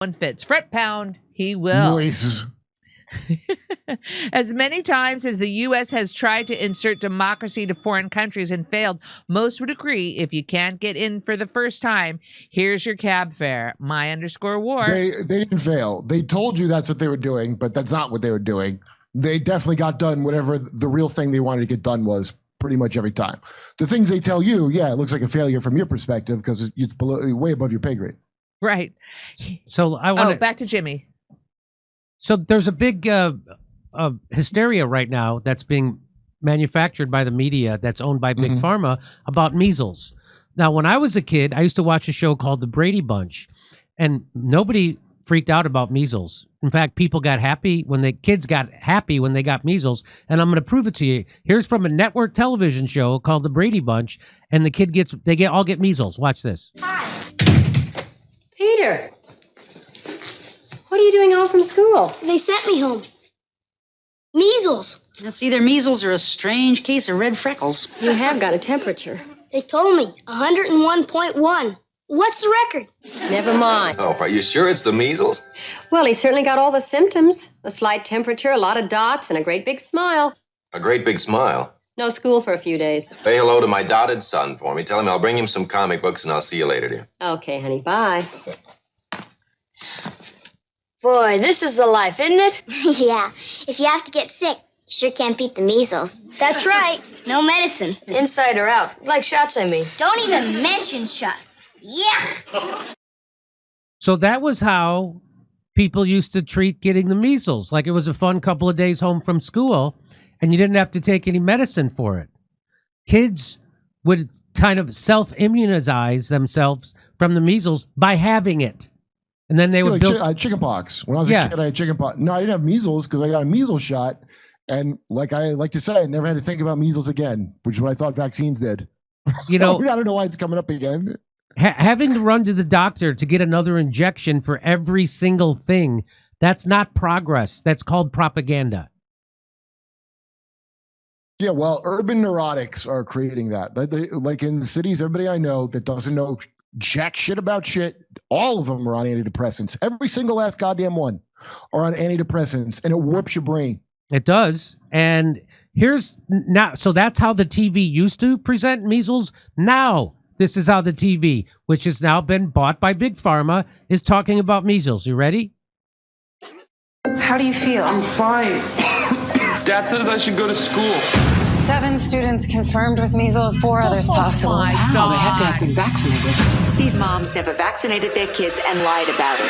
one fits. Fret pound, he will. Noise. As many times as the U.S. has tried to insert democracy to foreign countries and failed, most would agree if you can't get in for the first time, here's your cab fare. My_war. They didn't fail. They told you that's what they were doing, but that's not what they were doing. They definitely got done whatever the real thing they wanted to get done was pretty much every time. The things they tell you, yeah, it looks like a failure from your perspective because it's way above your pay grade. Right. So I want back to Jimmy. So there's a big hysteria right now that's being manufactured by the media that's owned by Big Pharma about measles. Now, when I was a kid, I used to watch a show called The Brady Bunch, and nobody freaked out about measles. In fact, people got happy when kids got happy when they got measles, and I'm going to prove it to you. Here's from a network television show called The Brady Bunch, and they all get measles. Watch this. Hi. Peter. What are you doing home from school? They sent me home. Measles. That's either measles or a strange case of red freckles. You have got a temperature. They told me 101.1. What's the record? Never mind. Oh, are you sure it's the measles? Well, he certainly got all the symptoms. A slight temperature, a lot of dots, and a great big smile. A great big smile. No school for a few days. Say hello to my dotted son for me. Tell him I'll bring him some comic books and I'll see you later, dear. Okay, honey, bye. Boy, this is the life, isn't it? Yeah. If you have to get sick, you sure can't beat the measles. That's right. No medicine. Inside or out? Like shots, I mean. Don't even mention shots. Yeah. So that was how people used to treat getting the measles. Like it was a fun couple of days home from school, and you didn't have to take any medicine for it. Kids would kind of self-immunize themselves from the measles by having it. And then they would build chicken pox. When I was a kid, I had chicken pox. No, I didn't have measles because I got a measles shot. And like I like to say, I never had to think about measles again, which is what I thought vaccines did. You know, I don't know why it's coming up again. Having to run to the doctor to get another injection for every single thing, that's not progress. That's called propaganda. Yeah, well, urban neurotics are creating that. Like in the cities, everybody I know that doesn't know jack shit about shit, all of them are on antidepressants. Every single last goddamn one are on antidepressants, and it warps your brain. It does. And here's now, so that's how the TV used to present measles. Now, this is how the TV, which has now been bought by Big Pharma, is talking about measles. You ready? How do you feel? I'm fine. Dad says I should go to school. 7 students confirmed with measles, 4 others possible. Wow, they had to have been vaccinated. These moms never vaccinated their kids and lied about it.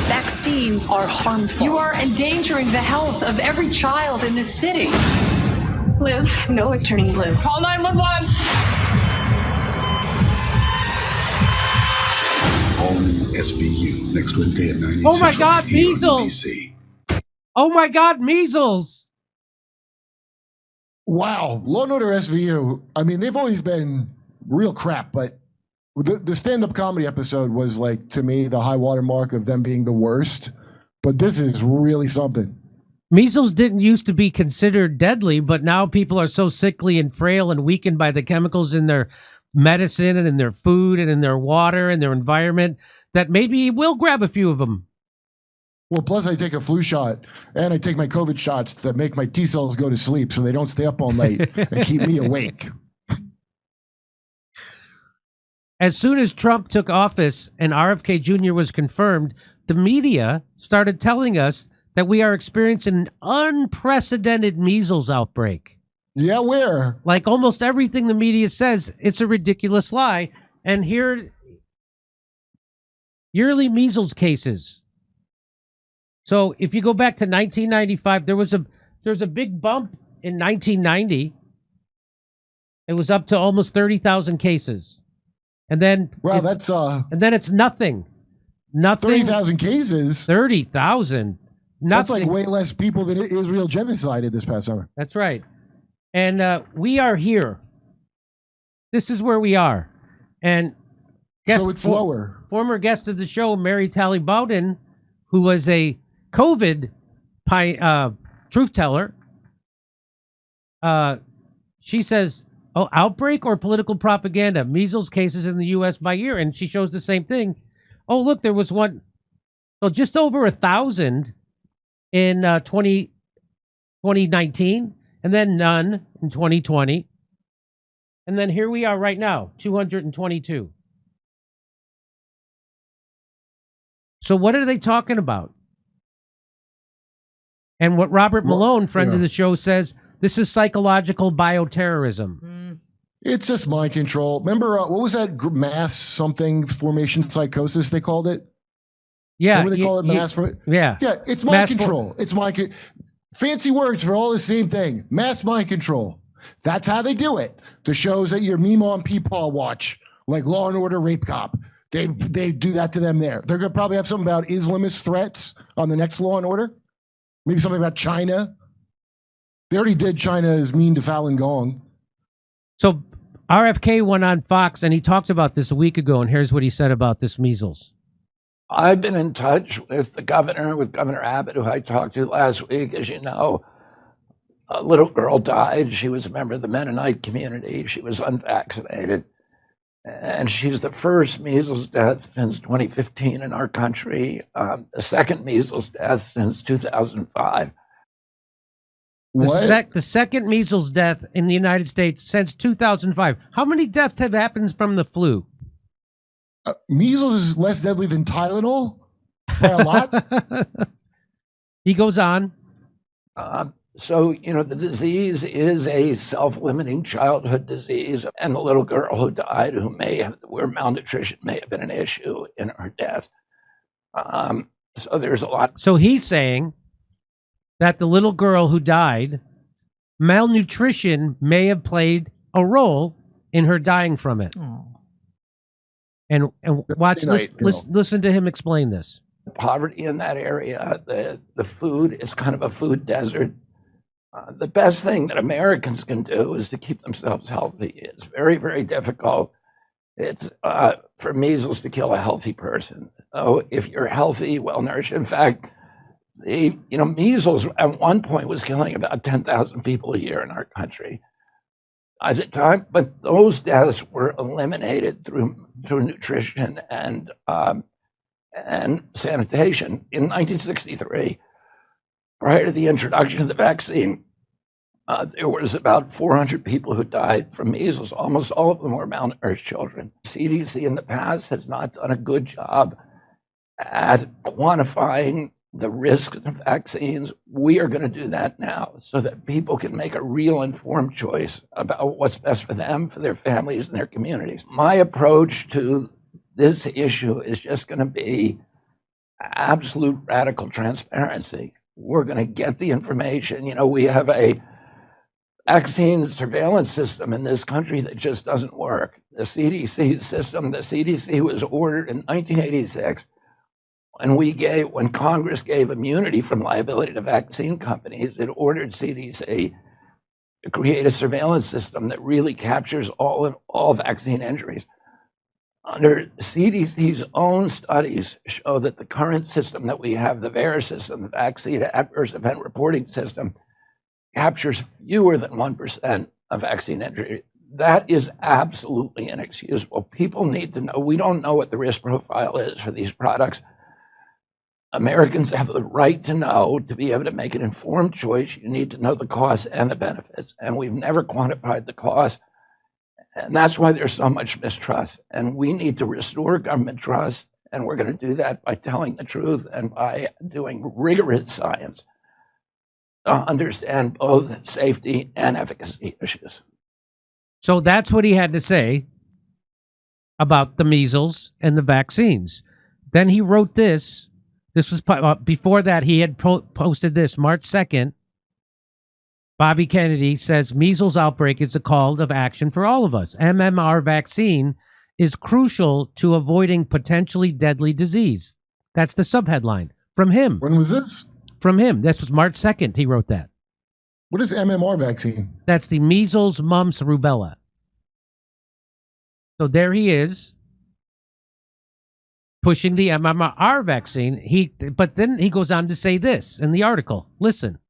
Vaccines are harmful. You are endangering the health of every child in this city. Liv, no, it's turning blue. Call 911. All new SVU next Wednesday at 9. Oh my God, measles! Oh my God, measles! Wow, Law and Order SVU. I mean, they've always been real crap, but the stand-up comedy episode was like, to me, the high water mark of them being the worst. But this is really something. Measles didn't used to be considered deadly, but now people are so sickly and frail and weakened by the chemicals in their medicine and in their food and in their water and their environment that maybe we'll grab a few of them. Well, plus I take a flu shot and I take my COVID shots that make my T cells go to sleep so they don't stay up all night and keep me awake. As soon as Trump took office and RFK Jr. was confirmed, the media started telling us that we are experiencing an unprecedented measles outbreak. Yeah, where? Like almost everything the media says, it's a ridiculous lie. And here, yearly measles cases. So if you go back to 1995, there was a big bump in 1990. It was up to almost 30,000 cases. And then and then it's nothing. 30,000 cases. 30,000. That's like way less people than Israel genocided this past summer. That's right. And we are here. This is where we are. And so it's lower. Former guest of the show, Mary Talley Bowden, who was a COVID truth teller, she says, oh, outbreak or political propaganda? Measles cases in the U.S. by year. And she shows the same thing. Oh, look, there was one. So just over 1,000 in 2019, and then none in 2020. And then here we are right now, 222. So what are they talking about? And what Robert Malone, friends of the show, says, this is psychological bioterrorism. It's just mind control. Remember, what was that mass something formation psychosis they called it? Yeah. What do they call it? Mass Yeah. Yeah, it's mind control. It's mind fancy words for all the same thing. Mass mind control. That's how they do it. The shows that your Meemaw and Peepaw watch, like Law and Order Rape Cop, they do that to them there. They're going to probably have something about Islamist threats on the next Law and Order. Maybe something about China. They already did China is mean to Falun Gong. So RFK went on Fox and he talked about this a week ago, and here's what he said about this measles. I've been in touch with the governor, with Governor Abbott, who I talked to last week. As you know, a little girl died. She was a member of the Mennonite community. She was unvaccinated. And she's the first measles death since 2015 in our country, the second measles death since 2005. The second measles death in the United States since 2005. How many deaths have happened from the flu? Measles is less deadly than Tylenol by a lot. He goes on. So, you know, the disease is a self-limiting childhood disease, and the little girl who died, where malnutrition may have been an issue in her death. So there's a lot. So he's saying that the little girl who died, malnutrition may have played a role in her dying from it. Oh. And watch, listen to him explain this. Poverty in that area, the food is kind of a food desert. The best thing that Americans can do is to keep themselves healthy. It's very, very difficult. It's for measles to kill a healthy person. So if you're healthy, well-nourished, in fact, measles at one point was killing about 10,000 people a year in our country at the time, but those deaths were eliminated through nutrition and sanitation. In 1963, prior to the introduction of the vaccine, there was about 400 people who died from measles. Almost all of them were malnourished children. CDC in the past has not done a good job at quantifying the risks of vaccines. We are going to do that now so that people can make a real informed choice about what's best for them, for their families, and their communities. My approach to this issue is just going to be absolute radical transparency. We're going to get the information. You know, we have a vaccine surveillance system in this country that just doesn't work. The CDC system, the CDC was ordered in 1986, and when Congress gave immunity from liability to vaccine companies, it ordered CDC to create a surveillance system that really captures all vaccine injuries. Under CDC's own studies show that the current system that we have, the WeAre system, the Vaccine Adverse Event Reporting System, captures fewer than 1% of vaccine injury. That is absolutely inexcusable. People need to know. We don't know what the risk profile is for these products. Americans have the right to know, to be able to make an informed choice. You need to know the costs and the benefits. And we've never quantified the cost. And that's why there's so much mistrust. And we need to restore government trust. And we're going to do that by telling the truth and by doing rigorous science to understand both safety and efficacy issues. So that's what he had to say about the measles and the vaccines. Then he wrote this. This was before that. He had posted this March 2nd. Bobby Kennedy says measles outbreak is a call of action for all of us. MMR vaccine is crucial to avoiding potentially deadly disease. That's the subheadline from him. When was this? From him. This was March 2nd. He wrote that. What is MMR vaccine? That's the measles, mumps, rubella. So there he is, pushing the MMR vaccine. But then he goes on to say this in the article. Listen,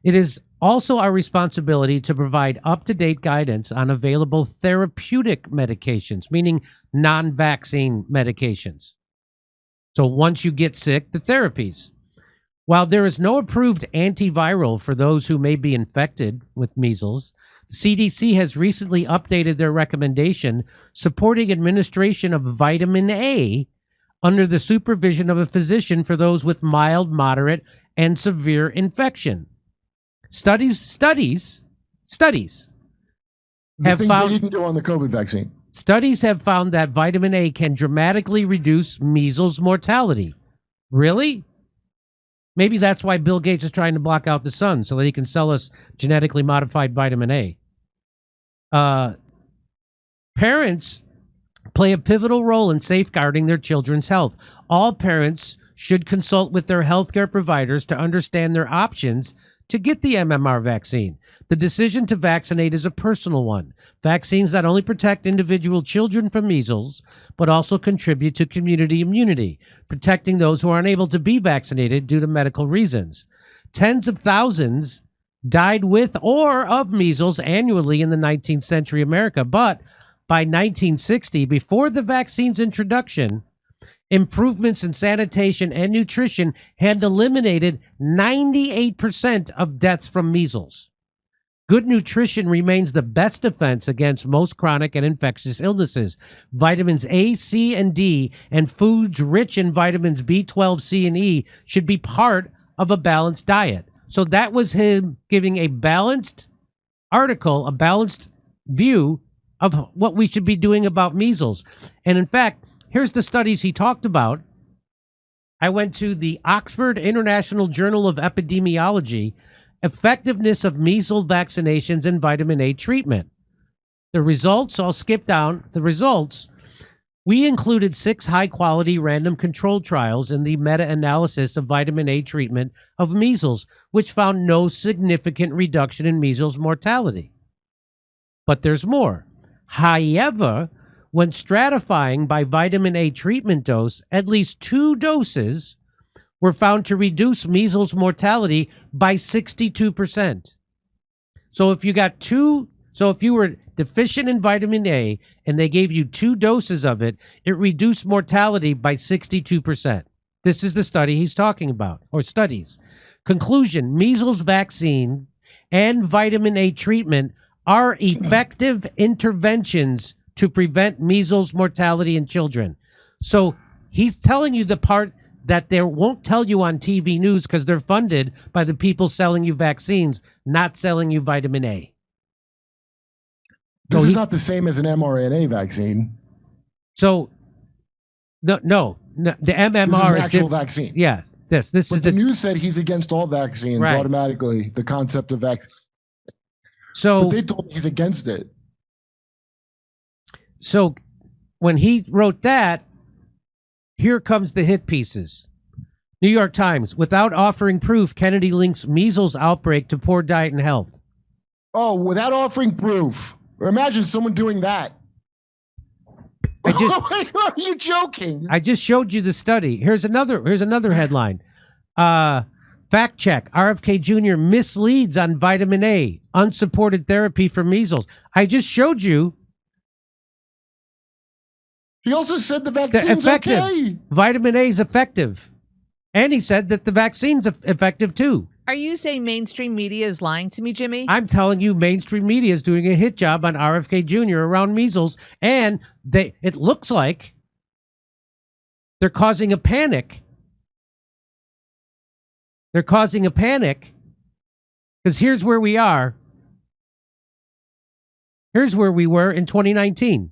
it is also our responsibility to provide up-to-date guidance on available therapeutic medications, meaning non-vaccine medications. So once you get sick, the therapies. While there is no approved antiviral for those who may be infected with measles, the CDC has recently updated their recommendation supporting administration of vitamin A under the supervision of a physician for those with mild, moderate, and severe infection. Studies have things found they didn't do on the COVID vaccine. Studies have found that vitamin A can dramatically reduce measles mortality. Really? Maybe that's why Bill Gates is trying to block out the sun so that he can sell us genetically modified vitamin A. Parents play a pivotal role in safeguarding their children's health. All parents should consult with their healthcare providers to understand their options to get the MMR vaccine. The decision to vaccinate is a personal one. Vaccines not only protect individual children from measles, but also contribute to community immunity, protecting those who are unable to be vaccinated due to medical reasons. Tens of thousands died with or of measles annually in the 19th century America, but by 1960, before the vaccine's introduction, improvements in sanitation and nutrition had eliminated 98% of deaths from measles. Good nutrition remains the best defense against most chronic and infectious illnesses. Vitamins A, C, and D, and foods rich in vitamins B12, C, and E should be part of a balanced diet. So that was him giving a balanced article, a balanced view of what we should be doing about measles. And in fact, here's the studies he talked about. I went to the Oxford International Journal of Epidemiology, effectiveness of measles vaccinations and vitamin A treatment. The results, I'll skip down the results. We included 6 high-quality random controlled trials in the meta-analysis of vitamin A treatment of measles, which found no significant reduction in measles mortality. But there's more. However, when stratifying by vitamin A treatment dose, at least 2 doses were found to reduce measles mortality by 62%. So if you were deficient in vitamin A and they gave you 2 doses of it, it reduced mortality by 62%. This is the study he's talking about, or studies. Conclusion: measles vaccine and vitamin A treatment are effective interventions to prevent measles mortality in children. So he's telling you the part that they won't tell you on TV news because they're funded by the people selling you vaccines, not selling you vitamin A. This is not the same as an mRNA vaccine. So, no, the MMR this is an is actual vaccine. Yeah, this but is the news said he's against all vaccines automatically. The concept of vaccine. So, but they told me he's against it. So, when he wrote that, here comes the hit pieces. New York Times: without offering proof, Kennedy links measles outbreak to poor diet and health. Oh, without offering proof. Imagine someone doing that. Are you joking? I just showed you the study. Here's another headline. Fact check: RFK Jr. misleads on vitamin A, unsupported therapy for measles. I just showed you. He also said the vaccine's okay. Vitamin A is effective. And he said that the vaccine's effective too. Are you saying mainstream media is lying to me, Jimmy? I'm telling you, mainstream media is doing a hit job on RFK Jr. around measles, and it looks like they're causing a panic. They're causing a panic because here's where we are. Here's where we were in 2019.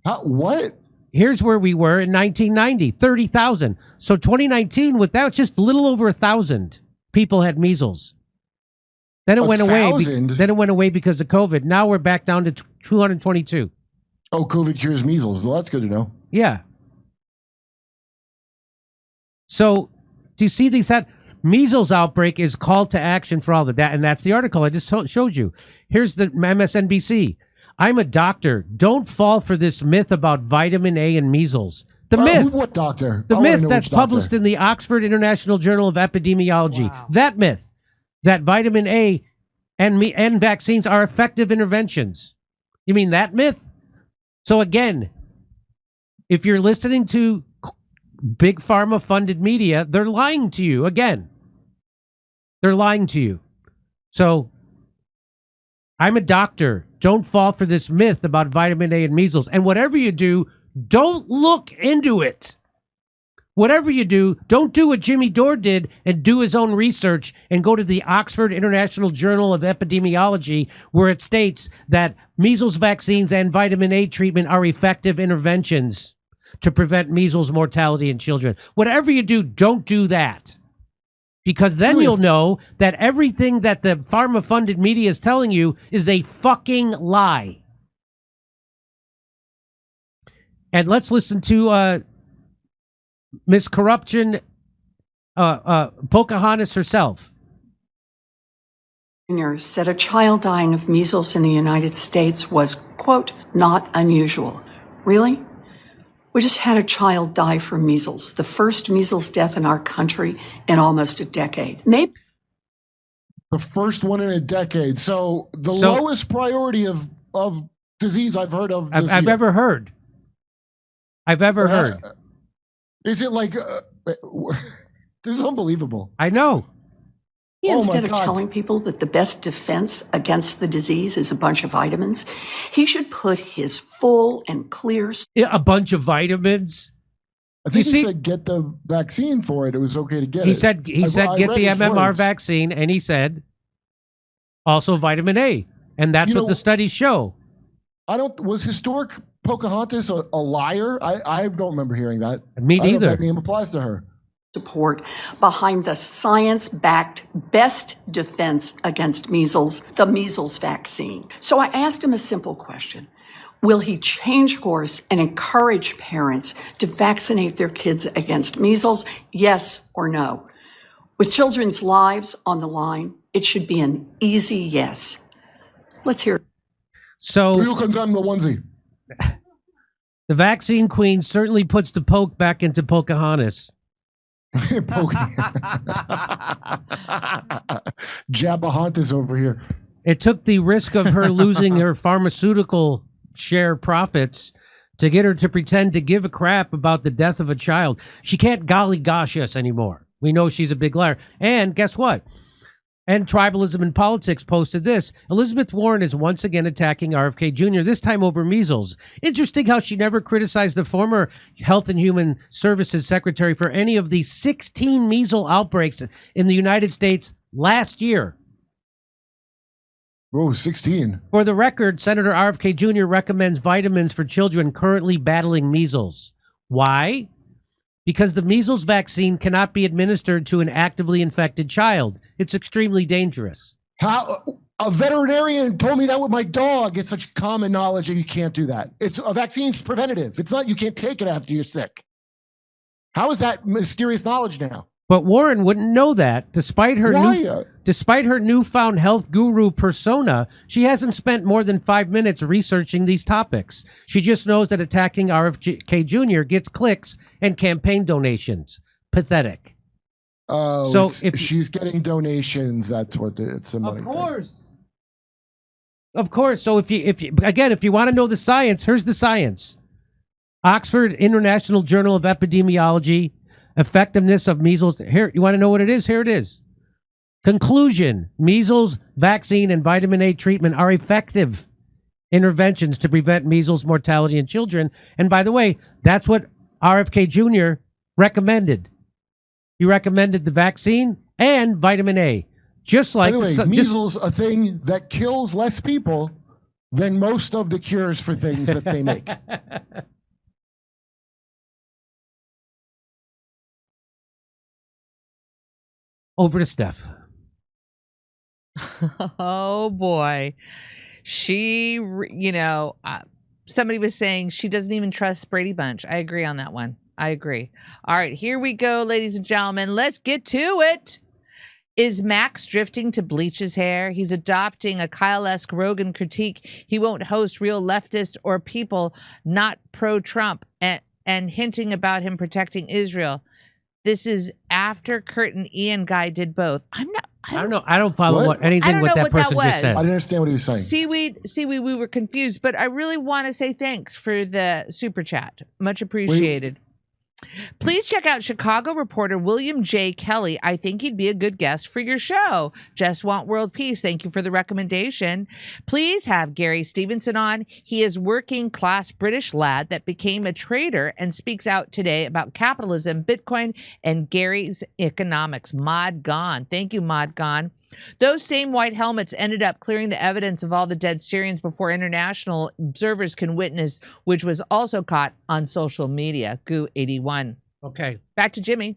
What? Here's where we were in 1990, 30,000. So 2019, that was just a little over 1,000 people had measles. Then it went away. Then it went away because of COVID. Now we're back down to 222. Oh, COVID cures measles. Well, that's good to know. Yeah. So do you see these? Measles outbreak is call to action for all of that. And that's the article I just showed you. Here's the MSNBC. I'm a doctor. Don't fall for this myth about vitamin A and measals. The myth. What doctor? The myth that's published in the Oxford International Journal of Epidemiology. Wow. That myth, that vitamin A and vaccines are effective interventions. You mean that myth? So again, if you're listening to big pharma funded media, they're lying to you again. They're lying to you. So I'm a doctor. Don't fall for this myth about vitamin A and measles. And whatever you do, don't look into it. Whatever you do, don't do what Jimmy Dore did and do his own research and go to the Oxford International Journal of Epidemiology, where it states that measles vaccines and vitamin A treatment are effective interventions to prevent measles mortality in children. Whatever you do, don't do that. Because then you'll know that everything that the pharma-funded media is telling you is a fucking lie. And let's listen to Miss Corruption, Pocahontas herself. Said a child dying of measles in the United States was, quote, not unusual. Really? We just had a child die from measles, the first measles death in our country in almost a decade. Maybe the first one in a decade. So the lowest priority of disease I've heard of. I've ever heard. I've ever heard. Is it like this is unbelievable? I know. Instead of telling people that the best defense against the disease is a bunch of vitamins, he should put his full and clear... A bunch of vitamins? I think he said get the vaccine for it. It was okay to get it. He said get the MMR vaccine, and he said also vitamin A. And that's what the studies show. Was historic Pocahontas a liar? I don't remember hearing that. Me neither. I don't know if that name applies to her. Support behind the science-backed best defense against measles, the measles vaccine. So I asked him a simple question. Will he change course and encourage parents to vaccinate their kids against measles? Yes or no? With children's lives on the line, it should be an easy yes. Let's hear it. So you can time the onesie. The vaccine queen certainly puts the poke back into Pocahontas. Jabahontas over here. It took the risk of her losing her pharmaceutical share profits to get her to pretend to give a crap about the death of a child. She can't golly gosh us anymore. We know she's a big liar. And guess what? And Tribalism in Politics posted this. Elizabeth Warren is once again attacking RFK Jr., this time over measles. Interesting how she never criticized the former Health and Human Services Secretary for any of the 16 measles outbreaks in the United States last year. Oh, 16. For the record, Senator RFK Jr. recommends vitamins for children currently battling measles. Why? Because the measles vaccine cannot be administered to an actively infected child. It's extremely dangerous. How a veterinarian told me that with my dog. It's such common knowledge that you can't do that. It's a vaccine's preventative. It's not, you can't take it after you're sick. How is that mysterious knowledge now? But Warren wouldn't know that. Despite her newfound health guru persona, she hasn't spent more than 5 minutes researching these topics. She just knows that attacking RFK Jr. gets clicks and campaign donations. Pathetic. Oh, so if she's getting donations, that's what it's a money. Of course. So if you want to know the science, here's the science. Oxford International Journal of Epidemiology. Effectiveness of measles. Here, you want to know what it is? Here it is. Conclusion: measles vaccine and vitamin A treatment are effective interventions to prevent measles mortality in children. And by the way, that's what RFK Jr. recommended. He recommended the vaccine and vitamin A. Just like by the way, measles, a thing that kills less people than most of the cures for things that they make. Over to Steph. Oh, boy. She, somebody was saying she doesn't even trust Brady Bunch. I agree on that one. I agree. All right, here we go, ladies and gentlemen. Let's get to it. Is Max drifting to bleach his hair? He's adopting a Kyle-esque Rogan critique. He won't host real leftists or people not pro-Trump and hinting about him protecting Israel. This is after Kurt and Ian Guy did both. I don't know. I don't follow anything what that person just said. I didn't understand what he was saying. Seaweed, we were confused, but I really want to say thanks for the super chat. Much appreciated. Please check out Chicago reporter William J. Kelly. I think he'd be a good guest for your show. Just want world peace. Thank you for the recommendation. Please have Gary Stevenson on. He is working class British lad that became a trader and speaks out today about capitalism, Bitcoin, and Gary's economics. Mod Gone. Thank you, Mod Gone. Those same white helmets ended up clearing the evidence of all the dead Syrians before international observers can witness, which was also caught on social media. Goo 81. Okay. Back to Jimmy.